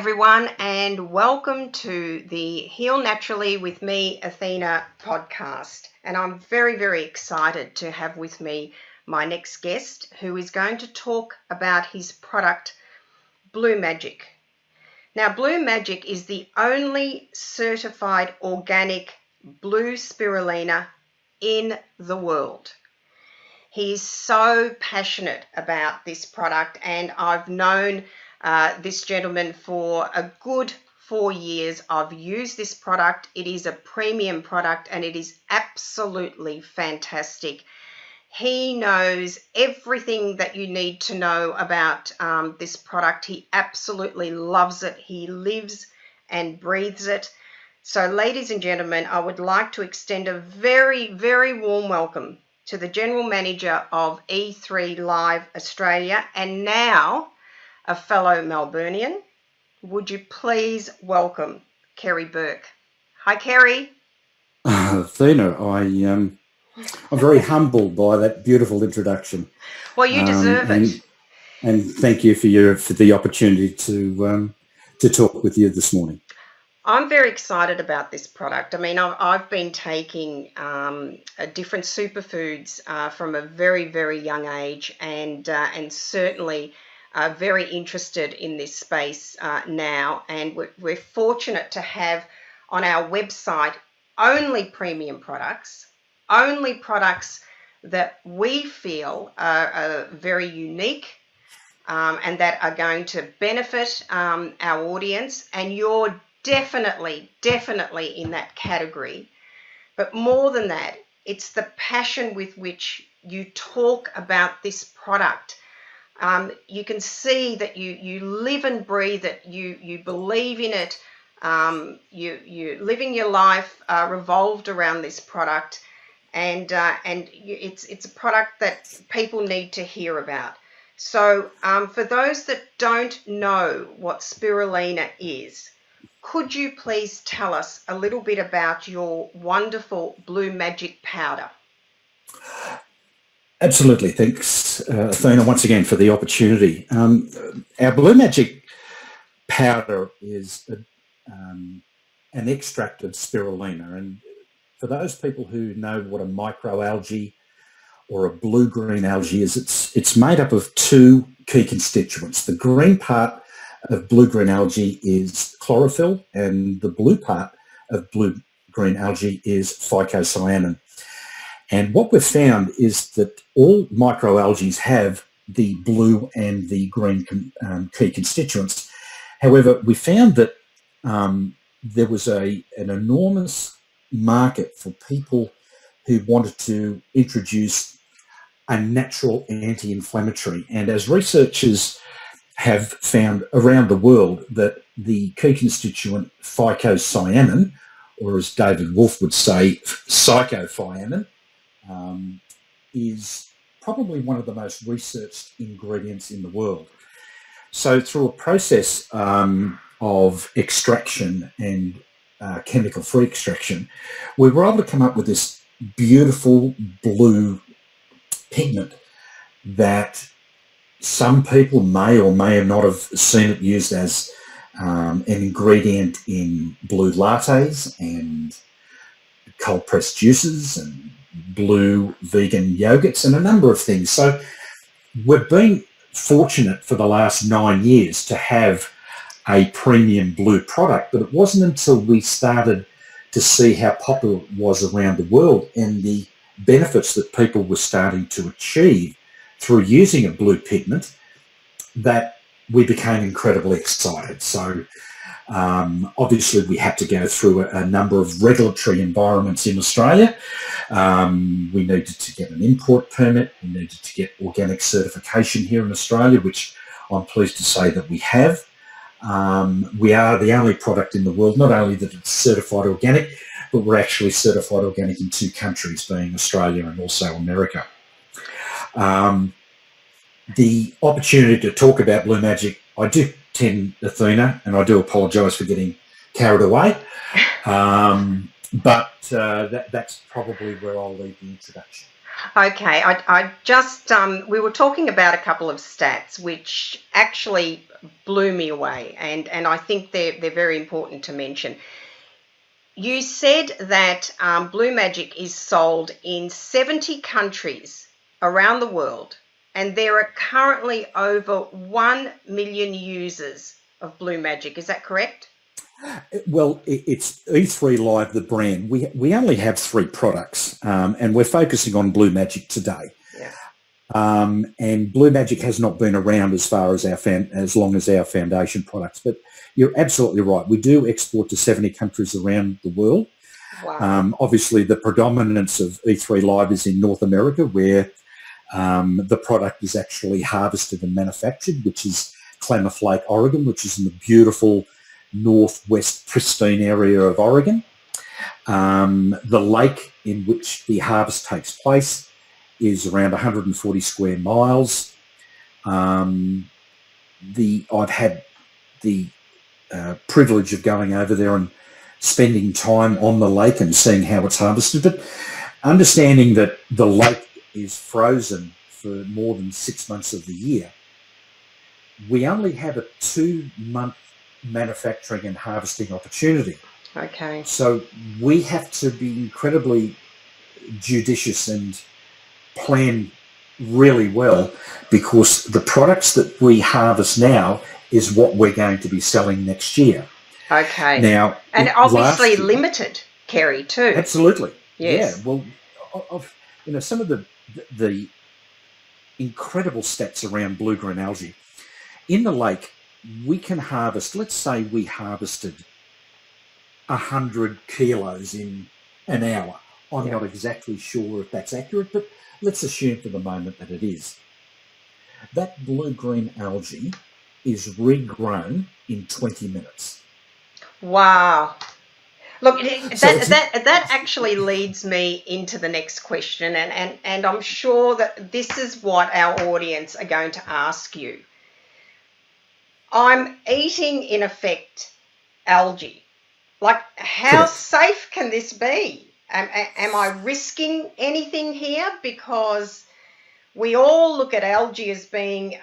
everyone, and welcome to the Heal Naturally with me, Athena podcast. And I'm very, very excited to have with me my next guest, who is going to talk about his product, Blue MAJIK. Now, Blue MAJIK is the only certified organic blue spirulina in the world. He's so passionate about this product, and I've known this gentleman for a good 4 years. I've used this product. It is a premium product and it is absolutely fantastic. He knows everything that you need to know about this product. He absolutely loves it. He lives and breathes it. So, ladies and gentlemen, I would like to extend a very, very warm welcome to the General Manager of E3Live Australia, and now a fellow Melburnian. Would you please welcome Kerry Burke? Hi, Kerry. Athena, I'm very humbled by that beautiful introduction. Well, you deserve it. And thank you for the opportunity to talk with you this morning. I'm very excited about this product. I mean, I've been taking different superfoods from a very, very young age, and certainly very interested in this space now. And we're fortunate to have on our website only premium products, only products that we feel are very unique and that are going to benefit our audience. And you're definitely in that category. But more than that, it's the passion with which you talk about this product. You can see that you live and breathe it, you believe in it, you living your life revolved around this product, and it's a product that people need to hear about. So for those that don't know what spirulina is, could you please tell us a little bit about your wonderful Blue MAJIK powder? Absolutely. Thanks, Athena, once again for the opportunity. Our Blue MAJIK powder is an extract of spirulina. And for those people who know what a microalgae or a blue-green algae is, it's made up of two key constituents. The green part of blue-green algae is chlorophyll, and the blue part of blue-green algae is phycocyanin. And what we've found is that all microalgae have the blue and the green key constituents. However, we found that there was an enormous market for people who wanted to introduce a natural anti-inflammatory. And as researchers have found around the world, that the key constituent phycocyanin, or as David Wolfe would say, psychocyanin, is probably one of the most researched ingredients in the world. So through a process of extraction and chemical-free extraction, we were able to come up with this beautiful blue pigment that some people may or may not have seen it used as an ingredient in blue lattes and cold pressed juices and blue vegan yogurts and a number of things. So we've been fortunate for the last 9 years to have a premium blue product, but it wasn't until we started to see how popular it was around the world and the benefits that people were starting to achieve through using a blue pigment that we became incredibly excited. So obviously we had to go through a number of regulatory environments in Australia. We needed to get an import permit. We needed to get organic certification here in Australia, which I'm pleased to say that we have. We are the only product in the world, not only that it's certified organic, but we're actually certified organic in 2 countries, being Australia and also America. The opportunity to talk about Blue MAJIK, I do tend, Athena, and I do apologise for getting carried away, but that's probably where I'll leave the introduction. Okay, I just we were talking about a couple of stats which actually blew me away, and I think they're very important to mention. You said that Blue Magic is sold in 70 countries around the world, and there are currently over 1 million users of Blue Magic. Is that correct? Well, it's E3Live, the brand. We only have three products, and we're focusing on Blue Magic today. Yeah. And Blue Magic has not been around as far as as long as our foundation products. But you're absolutely right. We do export to 70 countries around the world. Wow. Obviously, the predominance of E3Live is in North America, where the product is actually harvested and manufactured, which is Klamath Lake, Oregon, which is in the beautiful northwest pristine area of Oregon. The lake in which the harvest takes place is around 140 square miles. I've had the privilege of going over there and spending time on the lake and seeing how it's harvested, but understanding that the lake is frozen for more than 6 months of the year, we only have a 2-month manufacturing and harvesting opportunity. Okay. So we have to be incredibly judicious and plan really well, because the products that we harvest now is what we're going to be selling next year. Okay. Now, and obviously limited, Kerry, too. Absolutely. Yes. Yeah. Well, some of the incredible stats around blue-green algae in the lake. We can harvest, let's say we harvested 100 kilos in an hour. I'm not exactly sure if that's accurate, but let's assume for the moment that it is. That blue-green algae is regrown in 20 minutes. Wow. Look, that actually leads me into the next question, and I'm sure that this is what our audience are going to ask you. I'm eating, in effect, algae. Like, how safe can this be? Am I risking anything here? Because we all look at algae as being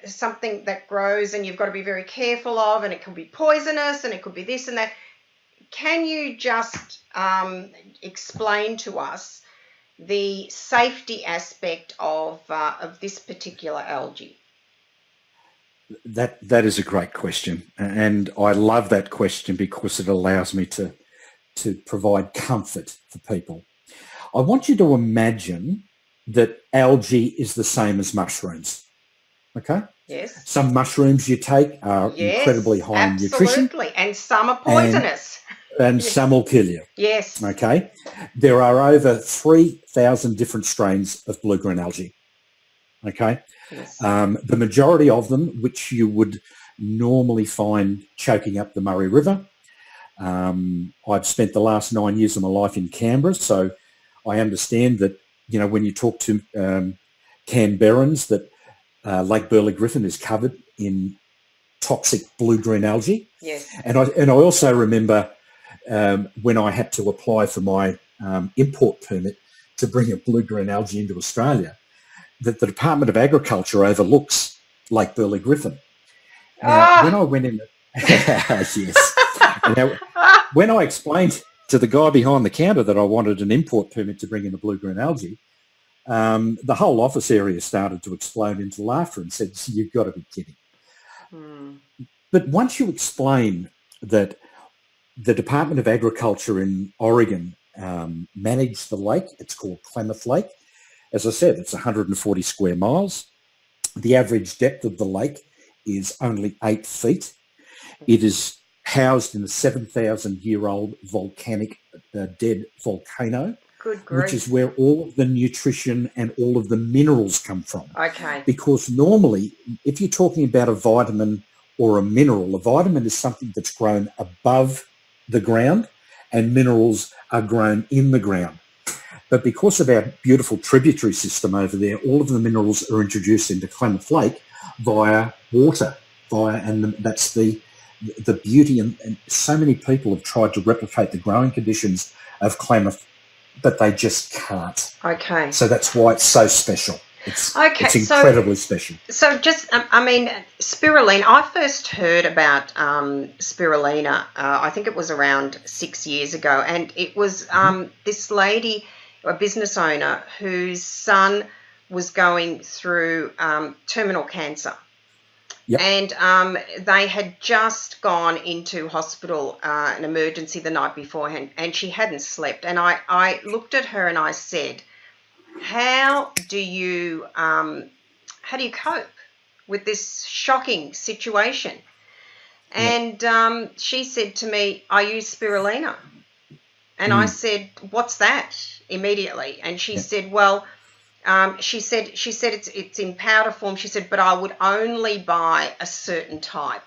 something that grows and you've got to be very careful of, and it can be poisonous and it could be this and that. Can you just explain to us the safety aspect of this particular algae? That is a great question, and I love that question because it allows me to provide comfort for people. I want you to imagine that algae is the same as mushrooms. Okay? Yes. Some mushrooms you take are incredibly high in nutrition. Absolutely, and some are poisonous. And some will kill you. Yes. Okay? There are over 3,000 different strains of blue-green algae. Okay? Yes. The majority of them, which you would normally find choking up the Murray River. I've spent the last 9 years of my life in Canberra, so I understand that, when you talk to Canberrans, that Lake Burley Griffin is covered in toxic blue-green algae. Yes. And I also remember when I had to apply for my import permit to bring a blue-green algae into Australia, that the Department of Agriculture overlooks Lake Burley Griffin. Now, when I went in, yes. Now, when I explained to the guy behind the counter that I wanted an import permit to bring in the blue-green algae, the whole office area started to explode into laughter and said, "You've got to be kidding." But once you explain that the Department of Agriculture in Oregon manage the lake, it's called Klamath Lake. As I said, it's 140 square miles. The average depth of the lake is only 8 feet. It is housed in a 7,000-year-old volcanic dead volcano, which is where all of the nutrition and all of the minerals come from. Okay. Because normally, if you're talking about a vitamin or a mineral, a vitamin is something that's grown above the ground, and minerals are grown in the ground. But because of our beautiful tributary system over there, all of the minerals are introduced into Klamath Lake via water, and that's the beauty. And so many people have tried to replicate the growing conditions of Klamath but they just can't. Okay. So that's why it's so special. It's incredibly special. So just, I mean, spirulina, I first heard about spirulina, I think it was around 6 years ago, and it was this lady, a business owner, whose son was going through terminal cancer. Yep. And they had just gone into hospital, an emergency the night beforehand, and she hadn't slept. And I looked at her and I said, how do you cope with this shocking situation? And she said to me, I use spirulina. And I said, what's that? Immediately. And she said, well, she said it's in powder form. She said, but I would only buy a certain type.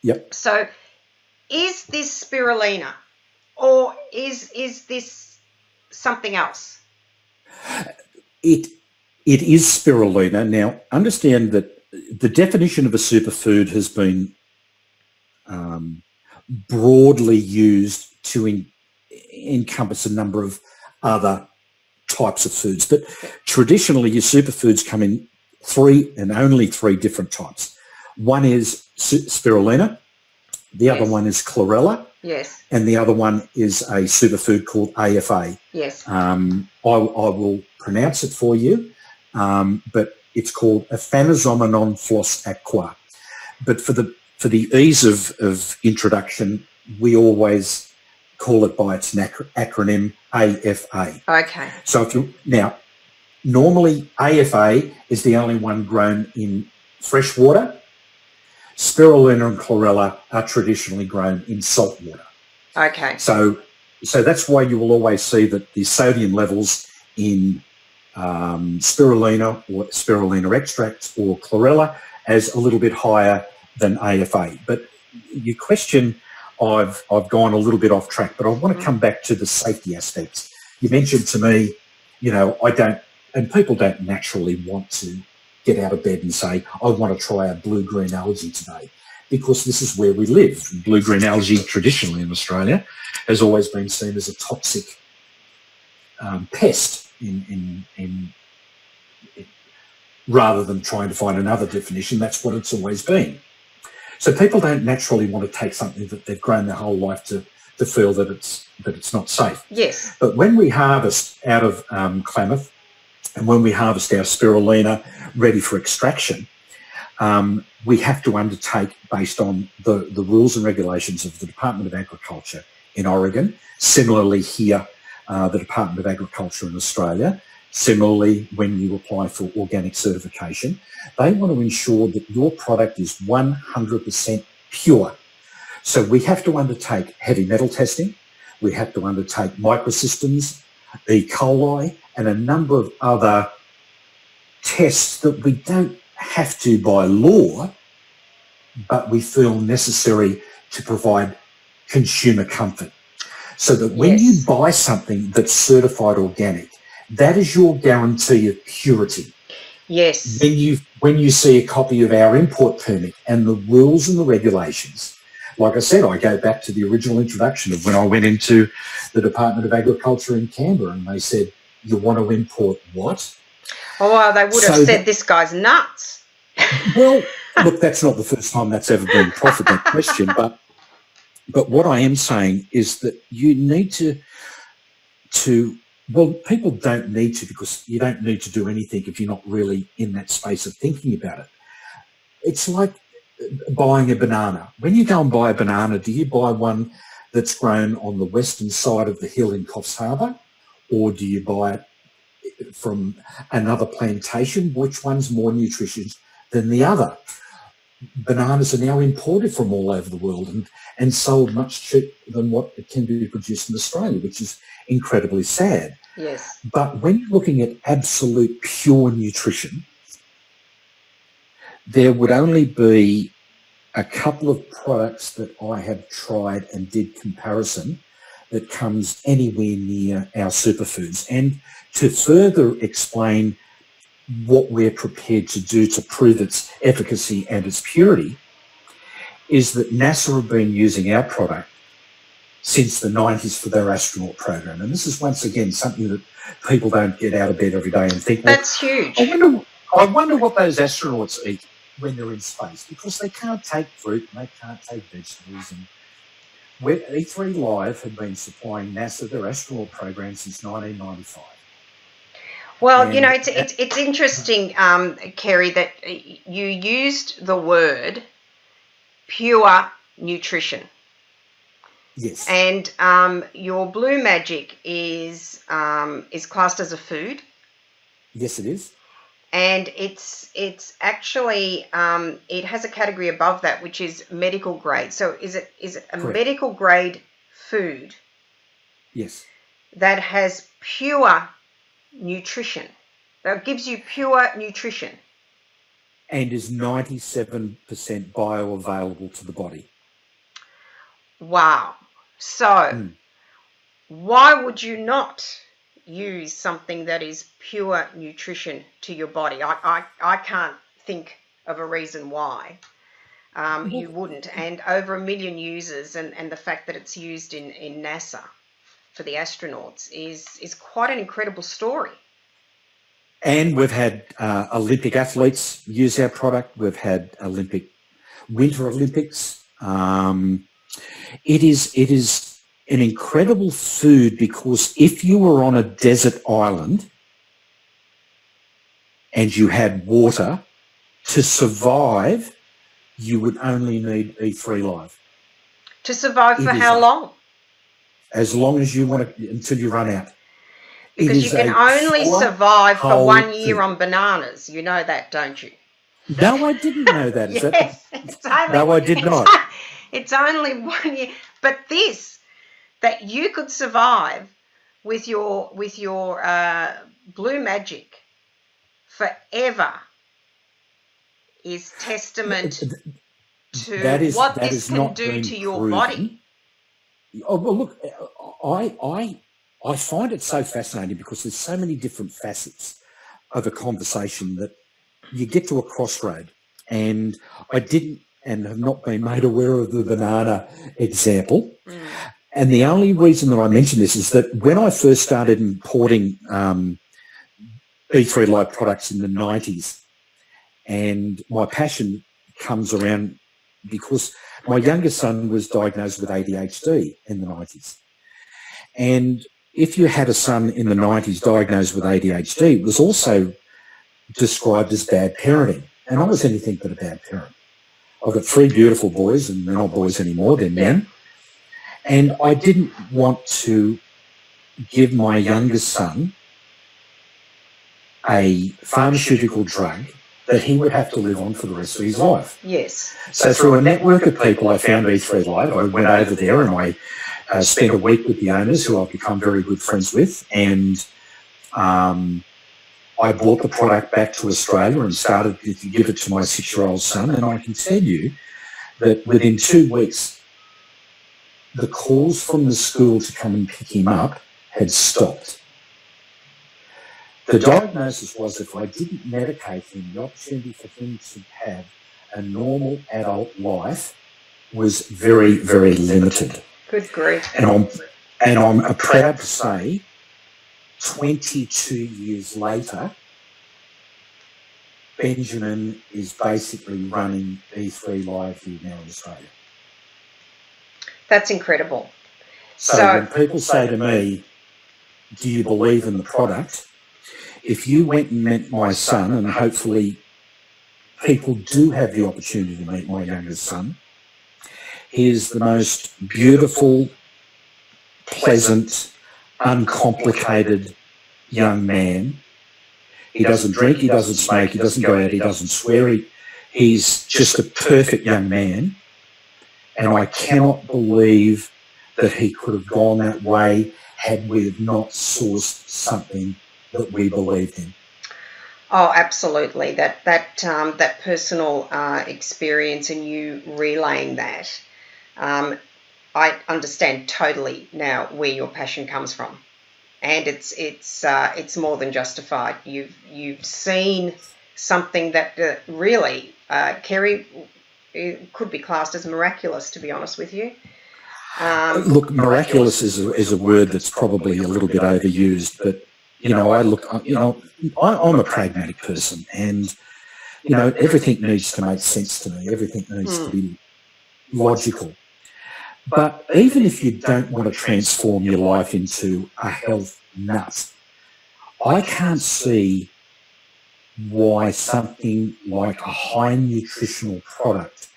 Yep. So is this spirulina, or is this something else? It is spirulina. Now, understand that the definition of a superfood has been broadly used to encompass a number of other types of foods, but traditionally your superfoods come in only three different types. One is spirulina, the other one is chlorella, and the other one is a superfood called AFA. I will pronounce it for you, but it's called Aphanizomenon floss aqua. But for the ease of introduction, we always call it by its acronym AFA. Okay. So normally AFA is the only one grown in fresh water. Spirulina and chlorella are traditionally grown in salt water. Okay. So that's why you will always see that the sodium levels in spirulina or spirulina extracts or chlorella as a little bit higher than AFA. But your question, I've gone a little bit off track, but I want to come back to the safety aspects. You mentioned to me, people don't naturally want to get out of bed and say, I want to try a blue-green algae today, because this is where we live. Blue-green algae, traditionally in Australia, has always been seen as a toxic pest rather than trying to find another definition. That's what it's always been. So people don't naturally want to take something that they've grown their whole life to feel that it's not safe. Yes. But when we harvest out of Klamath, and when we harvest our spirulina ready for extraction, we have to undertake, based on the rules and regulations of the Department of Agriculture in Oregon, similarly here, the Department of Agriculture in Australia, similarly when you apply for organic certification, they want to ensure that your product is 100% pure. So we have to undertake heavy metal testing, we have to undertake microsystems, E. coli, and a number of other tests that we don't have to by law, but we feel necessary to provide consumer comfort. So that when you buy something that's certified organic, that is your guarantee of purity. Yes. When you see a copy of our import permit and the rules and the regulations, like I said, I go back to the original introduction of when I went into the Department of Agriculture in Canberra, and they said, you want to import what? Oh, well, they would have said, this guy's nuts. Well, look, that's not the first time that's ever been proffered, that question, but what I am saying is that you need to well, people don't need to, because you don't need to do anything if you're not really in that space of thinking about it. It's like buying a banana. When you go and buy a banana, do you buy one that's grown on the western side of the hill in Coffs Harbour, or do you buy it from another plantation? Which one's more nutritious than the other? Bananas are now imported from all over the world and sold much cheaper than what it can be produced in Australia, which is incredibly sad. Yes. But when you're looking at absolute pure nutrition, there would only be a couple of products that I have tried and did comparison that comes anywhere near our superfoods. And to further explain what we're prepared to do to prove its efficacy and its purity, is that NASA have been using our product since the 90s for their astronaut program. And this is once again something that people don't get out of bed every day and think, well, That's huge. I wonder what those astronauts eat when they're in space, because they can't take fruit and they can't take vegetables. And E3Live had been supplying NASA their astronaut program since 1995. Well, you know, it's interesting, Kerry, that you used the word pure nutrition. Yes. And your blue MAJIK is classed as a food. Yes, it is. And it's actually it has a category above that, which is medical grade. So is it a Correct. medical grade food? Yes. That has pure nutrition. That gives you pure nutrition. And is 97% bioavailable to the body. Wow. So why would you not use something that is pure nutrition to your body? I can't think of a reason why you wouldn't. And over 1 million users, and the fact that it's used in NASA for the astronauts is quite an incredible story. And we've had Olympic athletes use our product. We've had Winter Olympics. It is an incredible food, because if you were on a desert island and you had water, to survive, you would only need E3Live. To survive for how long? As long as you want to, until you run out. Because you can only survive for 1 year on bananas. You know that, don't you? No, I didn't know that. Yes, No, I did not. It's only 1 year. But this, that you could survive with your blue MAJIK forever, is testament to what this can do to your body. Oh, well, look, I find it so fascinating, because there's so many different facets of a conversation that you get to a crossroad. And I didn't, and have not been made aware of the banana example. And the only reason that I mention this is that when I first started importing E3Live products in the 90s, and my passion comes around because my youngest son was diagnosed with ADHD in the 90s. And if you had a son in the 90s diagnosed with ADHD, it was also described as bad parenting. And I was anything but a bad parent. I've got 3 beautiful boys, and they're not boys anymore, they're men. And I didn't want to give my youngest son a pharmaceutical drug that he would have to live on for the rest of his life. Yes. So through a network of people, I found E3Live. I went over there and I spent a week with the owners, who I've become very good friends with, and I brought the product back to Australia and started to give it to my 6-year-old son. And I can tell you that within 2 weeks, the calls from the school to come and pick him up had stopped. The diagnosis was, if I didn't medicate him, the opportunity for him to have a normal adult life was very, very limited. Good grief. And I'm proud to say, 22 years later, Benjamin is basically running E3Live here now in Australia. That's incredible. So when people say to me, do you believe in the product? If you went and met my son, and hopefully people do have the opportunity to meet my youngest son, he is the most beautiful, pleasant, uncomplicated young man. He doesn't drink, he doesn't smoke, he doesn't go out, he doesn't swear. He's just a perfect young man. And I cannot believe that he could have gone that way had we not sourced something that we believed in. Oh, absolutely. That personal experience and you relaying that, I understand totally now where your passion comes from, and it's more than justified. You've seen something that really, Kerry, it could be classed as miraculous, to be honest with you. Look, miraculous is a word that's probably a little bit overused, but I'm a pragmatic person, and everything needs to make sense to me. Everything needs to be logical. But even if you don't want to transform your life into a health nut, I can't see why something like a high nutritional product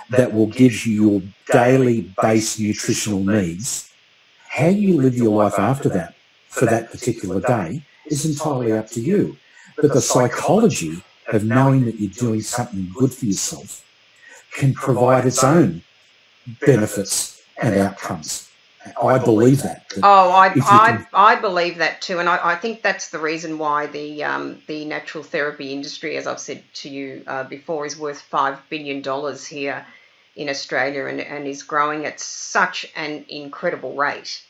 that will give you your daily base nutritional needs, how you live your life after that for that particular day is entirely up to you. But the psychology of knowing that you're doing something good for yourself can provide its own benefits and outcomes. I believe that. I believe that too, and I think that's the reason why the natural therapy industry, as I've said to you before, is worth $5 billion here in Australia, and is growing at such an incredible rate,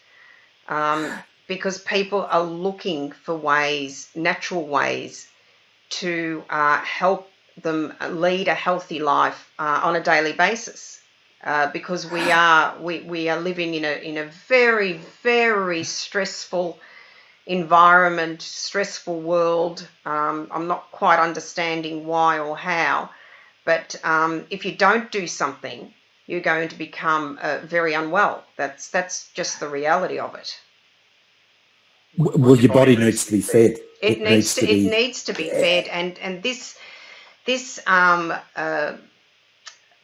because people are looking for ways, natural ways, to help them lead a healthy life on a daily basis. Because we are living in a very, very stressful environment, stressful world. I'm not quite understanding why or how, but if you don't do something, you're going to become very unwell. That's just the reality of it. Well, your body needs to be fed. It needs to be fed, and this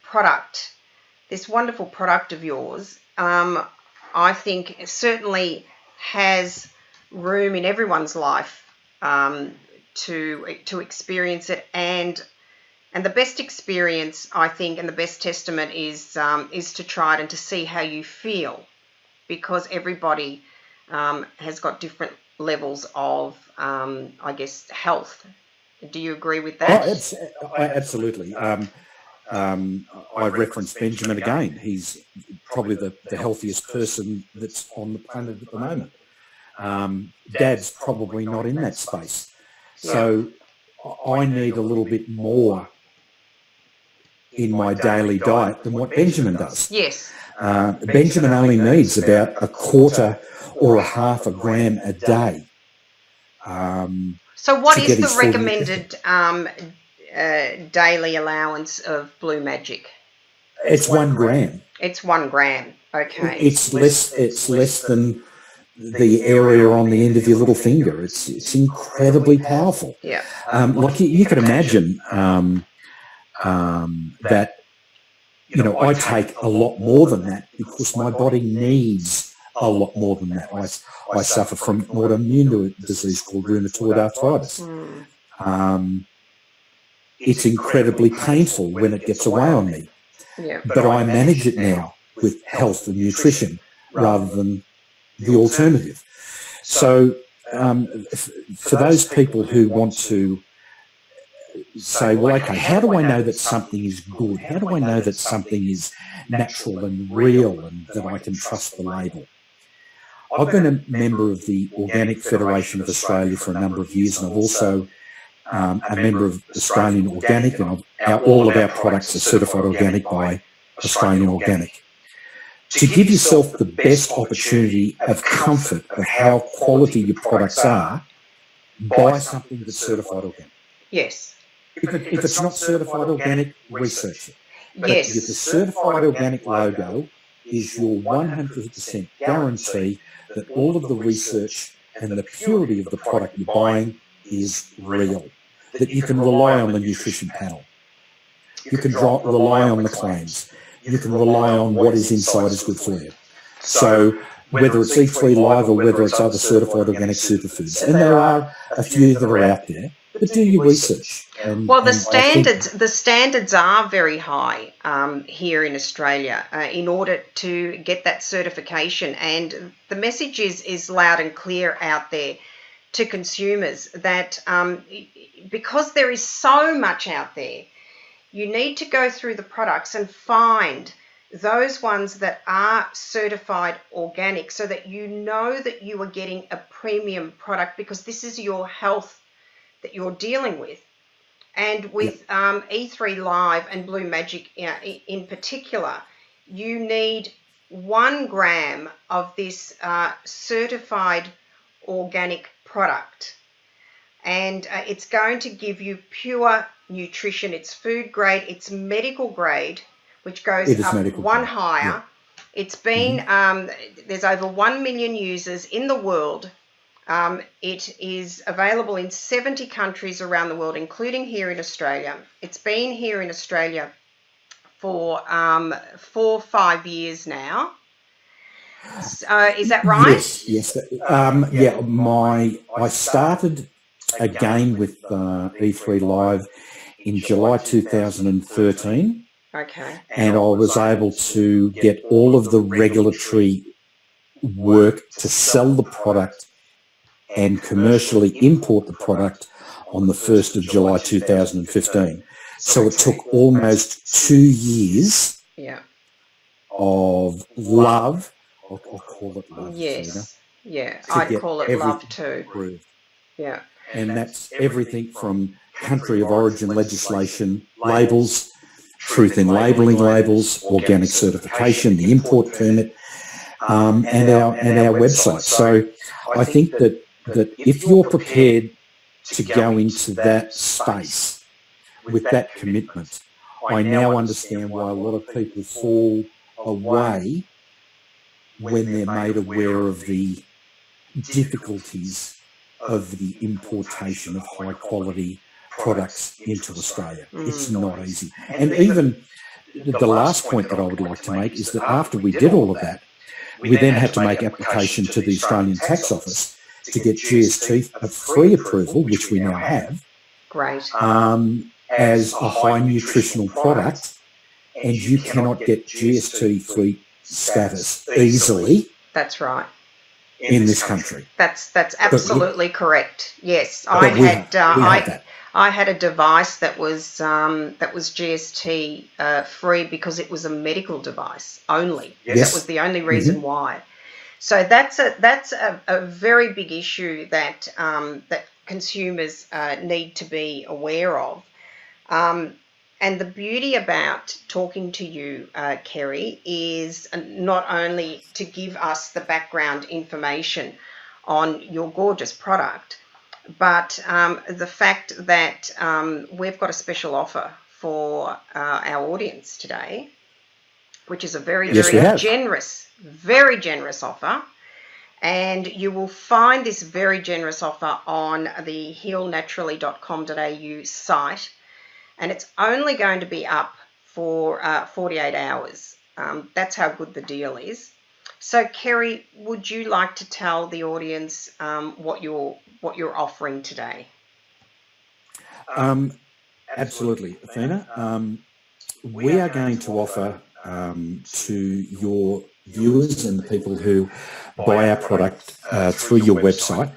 product. This wonderful product of yours, I think it certainly has room in everyone's life to experience it, and the best experience, I think, and the best testament is to try it and to see how you feel, because everybody has got different levels of, I guess, health. Do you agree with that? Oh, absolutely. I reference Benjamin again. He's probably the healthiest person that's on the planet at the moment. Dad's probably not in that space. So I need a little bit more in my daily diet than what Benjamin does. Yes. Benjamin only needs about a quarter or a half a gram a day. So what is the recommended daily allowance of Blue MAJIK? It's 1 gram. It's 1 gram. Okay. It's less than the area on the end of your little finger. It's incredibly powerful. Yeah. Like you can imagine that. I take a lot more than that because my body needs a lot more than that. I suffer from an autoimmune disease called rheumatoid arthritis. It's incredibly painful when it gets away on me. Yeah. But I manage it now with health and nutrition rather than the alternative. So for those people who want to say, well, okay, how do I know that something is good? How do I know that something is natural and real and that I can trust the label? I've been a member of the Organic Federation of Australia for a number of years, and I've also a member of Australian Organic, and all of our products are certified organic by Australian Organic. To give yourself the best opportunity of comfort of how quality your products are, buy something that's certified organic. Yes. If it's not certified organic, research it. Yes. But the certified organic logo is your 100% guarantee that all of the research and the purity of the product you're buying is real, that you can rely on the nutrition panel. You can rely on the claims. You can rely on what is inside is good for you. So whether it's E3Live or whether it's other certified organic superfoods, and there are a few that are out there, but do your research. Well, the standards are very high here in Australia in order to get that certification, and the message is loud and clear out there to consumers that because there is so much out there, you need to go through the products and find those ones that are certified organic so that you know that you are getting a premium product, because this is your health that you're dealing with. And with E3Live and Blue MAJIK in particular, you need 1 gram of this certified organic product, and it's going to give you pure nutrition. It's food grade, it's medical grade, which goes up one higher. Yeah. It's been, there's over 1 million users in the world. It is available in 70 countries around the world, including here in Australia. It's been here in Australia for 4 or 5 years now. Is that right? Yes. I started again with E3Live in July 2013. Okay. And I was able to get all of the regulatory work to sell the product and commercially import the product on the 1st of July 2015. So it took almost 2 years of love. I'll call it love. Yes. Yeah, I'd call it love too. Approved. Yeah. And that's everything from country of origin legislation, labels, truth in labelling labels, organic certification, the import permit, and our website. So I think that if you're prepared to go into that space with that commitment, I now understand why a lot of people fall away when they're made aware of the difficulties of the importation of high quality products into Australia. It's not easy. And even the last point that I would like to make is that after we did all of that, we then had to make application to the Australian Tax Office to get GST free approval, which we now have. Great. As a high nutritional product, and you cannot get GST free status easily. That's right. In this country. That's absolutely correct. Yes, I had a device that was GST free because it was a medical device only. Yes. That was the only reason why. So that's a very big issue that that consumers need to be aware of. And the beauty about talking to you, Kerry, is not only to give us the background information on your gorgeous product, but the fact that we've got a special offer for our audience today, which is a very generous offer. And you will find this very generous offer on the healnaturally.com.au site. And it's only going to be up for 48 hours. That's how good the deal is. So, Kerry, would you like to tell the audience what you're offering today? Absolutely, Athena. We are going to offer to your viewers and the people who buy our product through your website,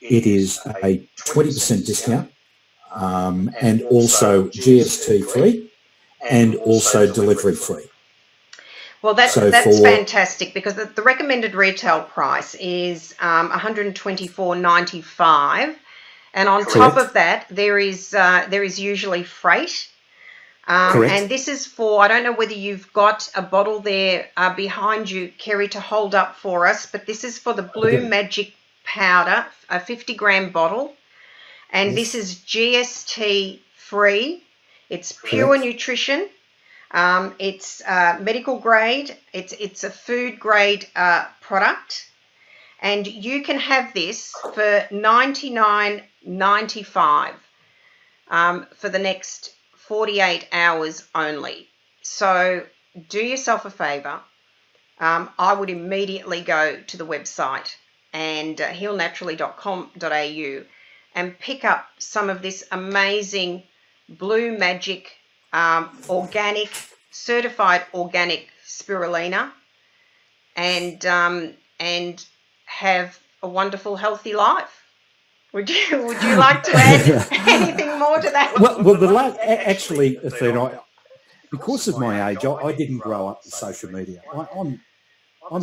it is a 20% discount. And also GST free, and also delivery free. Well, that's fantastic, because the recommended retail price is $124.95, and on top of that, there is usually freight. And this is for, I don't know whether you've got a bottle there behind you, Kerry, to hold up for us, but this is for the Blue MAJIK powder, a 50-gram bottle. And this is GST free. It's pure nutrition. It's medical grade. It's a food grade product, and you can have this for $99.95 for the next 48 hours only. So do yourself a favour. I would immediately go to the website and healnaturally.com.au and pick up some of this amazing Blue MAJIK organic, certified organic spirulina, and have a wonderful, healthy life. Would you like to add anything more to that? Actually, Athena, because of my age, I didn't grow up with social media. I'm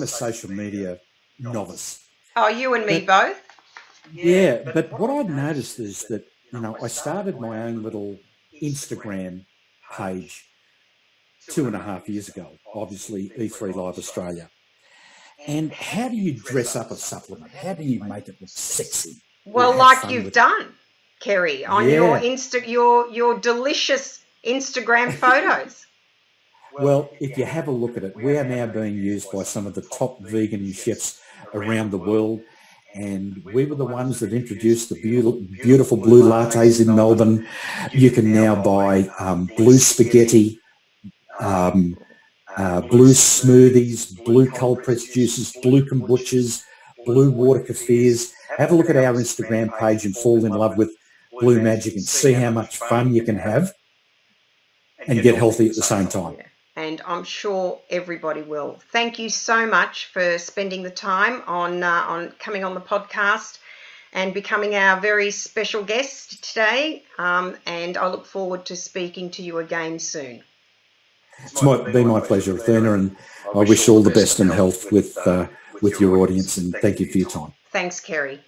a social media novice. Oh, you and me both. Yeah, but what I've noticed is that, I started my own little Instagram page 2.5 years ago, obviously E3Live Australia. And how do you dress up a supplement? How do you make it look sexy? Well, like you've done, Kerry, on your your delicious Instagram photos. Well, if you have a look at it, we are now being used by some of the top vegan chefs around the world. And we were the ones that introduced the beautiful blue lattes in Melbourne. You can now buy blue spaghetti, blue smoothies, blue cold pressed juices, blue kombuchas, blue water kefirs. Have a look at our Instagram page and fall in love with Blue MAJIK and see how much fun you can have and get healthy at the same time. And I'm sure everybody will. Thank you so much for spending the time on coming on the podcast and becoming our very special guest today. And I look forward to speaking to you again soon. It's been my pleasure, Athena, and I wish you all the best and health with your audience, and thank you for your time. Thanks, Kerry.